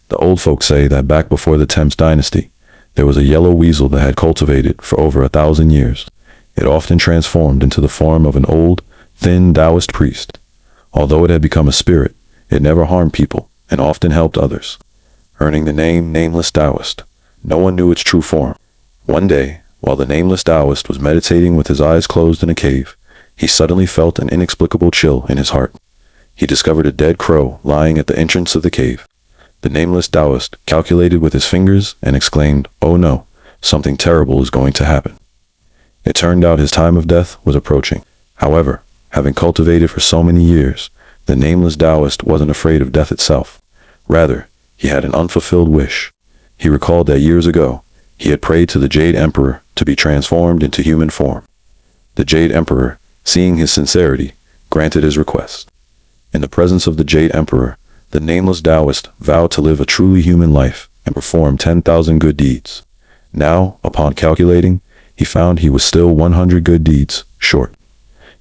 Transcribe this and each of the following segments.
The old folks say that back before the Dynasty, there was a yellow weasel that had cultivated for over 1,000 years. It often transformed into the form of an old, thin Taoist priest. Although it had become a spirit, it never harmed people and often helped others, earning the name Nameless Taoist. No one knew its true form. One day, while the Nameless Taoist was meditating with his eyes closed in a cave, he suddenly felt an inexplicable chill in his heart. He discovered a dead crow lying at the entrance of the cave. The Nameless Taoist calculated with his fingers and exclaimed, "Oh no, something terrible is going to happen." It turned out his time of death was approaching. However, having cultivated for so many years, the Nameless Taoist wasn't afraid of death itself. Rather, he had an unfulfilled wish. He recalled that years ago, he had prayed to the Jade Emperor to be transformed into human form. The Jade Emperor, seeing his sincerity, granted his request. In the presence of the Jade Emperor, the Nameless Taoist vowed to live a truly human life and perform 10,000 good deeds. Now, upon calculating, he found he was still 100 good deeds short.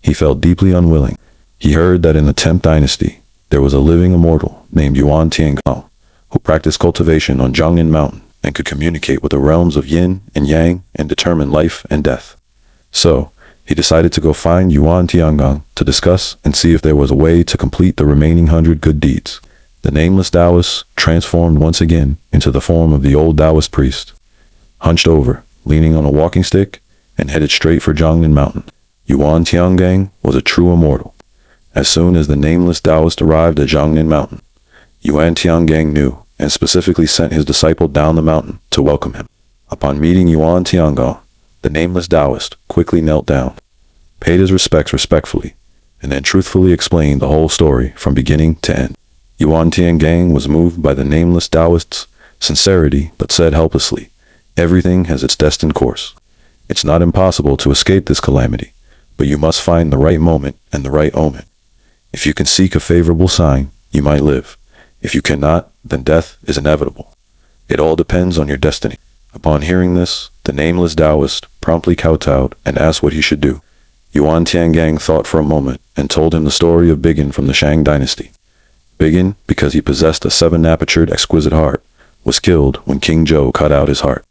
He felt deeply unwilling. He heard that in the 10th dynasty, there was a living immortal named Yuan Tiangong, who practiced cultivation on Zhongnan Mountain and could communicate with the realms of yin and yang and determine life and death. So, he decided to go find Yuan Tiangong to discuss and see if there was a way to complete the remaining 100 good deeds. The Nameless Taoist transformed once again into the form of the old Taoist priest, hunched over, leaning on a walking stick, and headed straight for Zhongnan Mountain. Yuan Tiangong was a true immortal. As soon as the Nameless Taoist arrived at Zhongnan Mountain, Yuan Tiangong knew and specifically sent his disciple down the mountain to welcome him. Upon meeting Yuan Tiangong, the Nameless Taoist quickly knelt down, paid his respects respectfully, and then truthfully explained the whole story from beginning to end. Yuan Tiangong was moved by the Nameless Taoist's sincerity, but said helplessly, "Everything has its destined course. It's not impossible to escape this calamity, but you must find the right moment and the right omen. If you can seek a favorable sign, you might live. If you cannot, then death is inevitable. It all depends on your destiny." Upon hearing this, the Nameless Taoist promptly kowtowed and asked what he should do. Yuan Tiangong thought for a moment and told him the story of Biggin from the Shang Dynasty. Biggin, because he possessed a 7-apertured exquisite heart, was killed when King Zhou cut out his heart.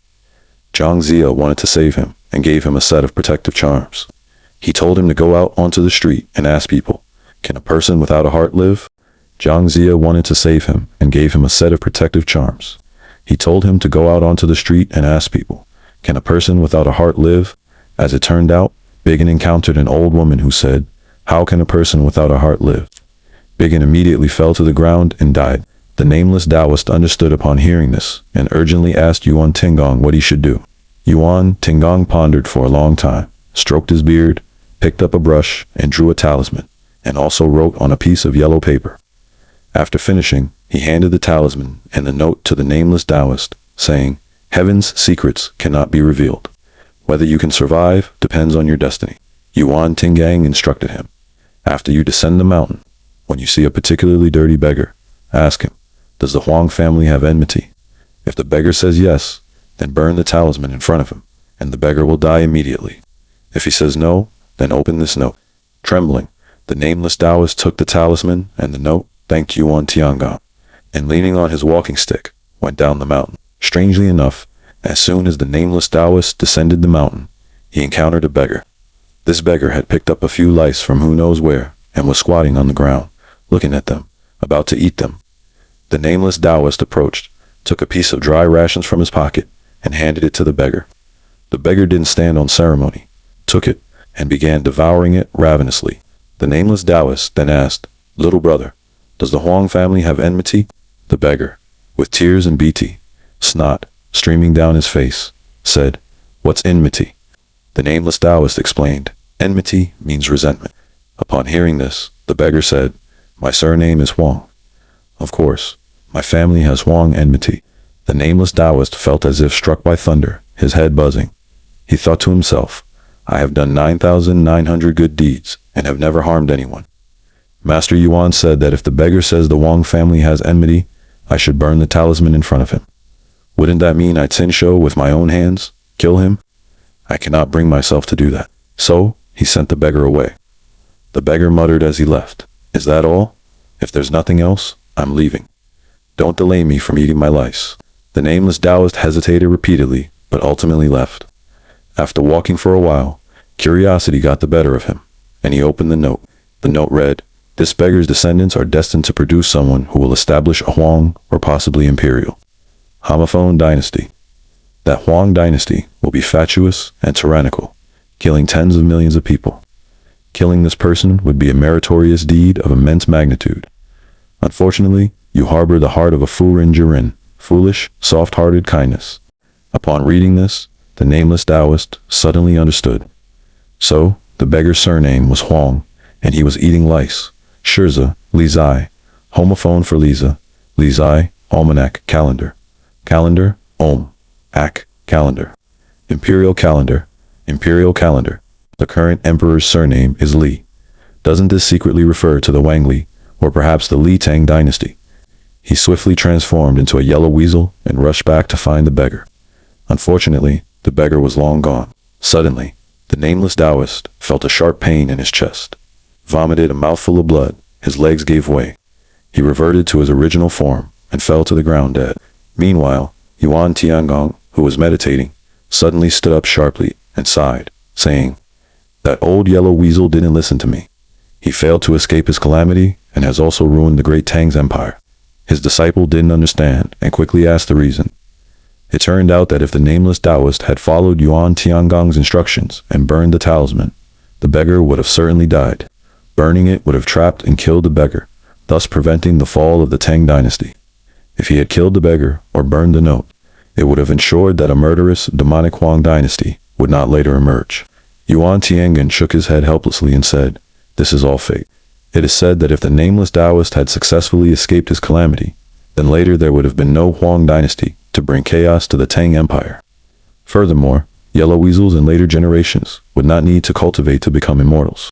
Zhang Zia wanted to save him and gave him a set of protective charms. He told him to go out onto the street and ask people, "Can a person without a heart live?" Zhang Zia wanted to save him and gave him a set of protective charms. He told him to go out onto the street and ask people, "Can a person without a heart live?" As it turned out, Biggin encountered an old woman who said, "How can a person without a heart live?" Biggin immediately fell to the ground and died. The Nameless Taoist understood upon hearing this and urgently asked Yuan Tiangong what he should do. Yuan Tiangong pondered for a long time, stroked his beard, picked up a brush and drew a talisman, and also wrote on a piece of yellow paper. After finishing, he handed the talisman and the note to the Nameless Taoist, saying, "Heaven's secrets cannot be revealed. Whether you can survive depends on your destiny." Yuan Tiangong instructed him, "After you descend the mountain, when you see a particularly dirty beggar, ask him, 'Does the Huang family have enmity?' If the beggar says yes, then burn the talisman in front of him, and the beggar will die immediately. If he says no, then open this note." Trembling, the Nameless Taoist took the talisman and the note, thanked Yuan Tiangong, and leaning on his walking stick, went down the mountain. Strangely enough, as soon as the Nameless Taoist descended the mountain, he encountered a beggar. This beggar had picked up a few lice from who knows where, and was squatting on the ground, looking at them, about to eat them. The Nameless Taoist approached, took a piece of dry rations from his pocket, and handed it to the beggar. The beggar didn't stand on ceremony, took it, and began devouring it ravenously. The Nameless Taoist then asked, "Little brother, does the Huang family have enmity?" The beggar, with tears and snot streaming down his face, said, "What's enmity?" The Nameless Taoist explained, "Enmity means resentment." Upon hearing this, the beggar said, "My surname is Huang. Of course, my family has Huang enmity." The Nameless Taoist felt as if struck by thunder, his head buzzing. He thought to himself, "I have done 9,900 good deeds and have never harmed anyone. Master Yuan said that if the beggar says the Huang family has enmity, I should burn the talisman in front of him. Wouldn't that mean I'd Tinsho with my own hands, kill him? I cannot bring myself to do that." So, he sent the beggar away. The beggar muttered as he left, "Is that all? If there's nothing else, I'm leaving." Don't delay me from eating my lice. The nameless Taoist hesitated repeatedly, but ultimately left. After walking for a while, curiosity got the better of him, and he opened the note. The note read, "This beggar's descendants are destined to produce someone who will establish a Huang or possibly imperial homophone dynasty. That Huang dynasty will be fatuous and tyrannical, killing tens of millions of people. Killing this person would be a meritorious deed of immense magnitude. Unfortunately, you harbor the heart of a Furin Jirin, foolish, soft-hearted kindness." Upon reading this, the nameless Taoist suddenly understood. So, the beggar's surname was Huang, and he was eating lice. Shirza, Lizai, homophone for Liza, Lizai, almanac, calendar. Calendar, Om, Ak, calendar. Imperial calendar, Imperial calendar. The current emperor's surname is Li. Doesn't this secretly refer to the Wang Li, or perhaps the Li Tang dynasty? He swiftly transformed into a yellow weasel and rushed back to find the beggar. Unfortunately, the beggar was long gone. Suddenly, the nameless Taoist felt a sharp pain in his chest. Vomited a mouthful of blood, his legs gave way. He reverted to his original form and fell to the ground dead. Meanwhile, Yuan Tiangong, who was meditating, suddenly stood up sharply and sighed, saying, "That old yellow weasel didn't listen to me. He failed to escape his calamity and has also ruined the great Tang's empire." His disciple didn't understand and quickly asked the reason. It turned out that if the nameless Taoist had followed Yuan Tiangong's instructions and burned the talisman, the beggar would have certainly died. Burning it would have trapped and killed the beggar, thus preventing the fall of the Tang dynasty. If he had killed the beggar or burned the note, it would have ensured that a murderous, demonic Huang dynasty would not later emerge. Yuan Tiangan shook his head helplessly and said, "This is all fate." It is said that if the nameless Taoist had successfully escaped his calamity, then later there would have been no Huang dynasty to bring chaos to the Tang Empire. Furthermore, yellow weasels in later generations would not need to cultivate to become immortals.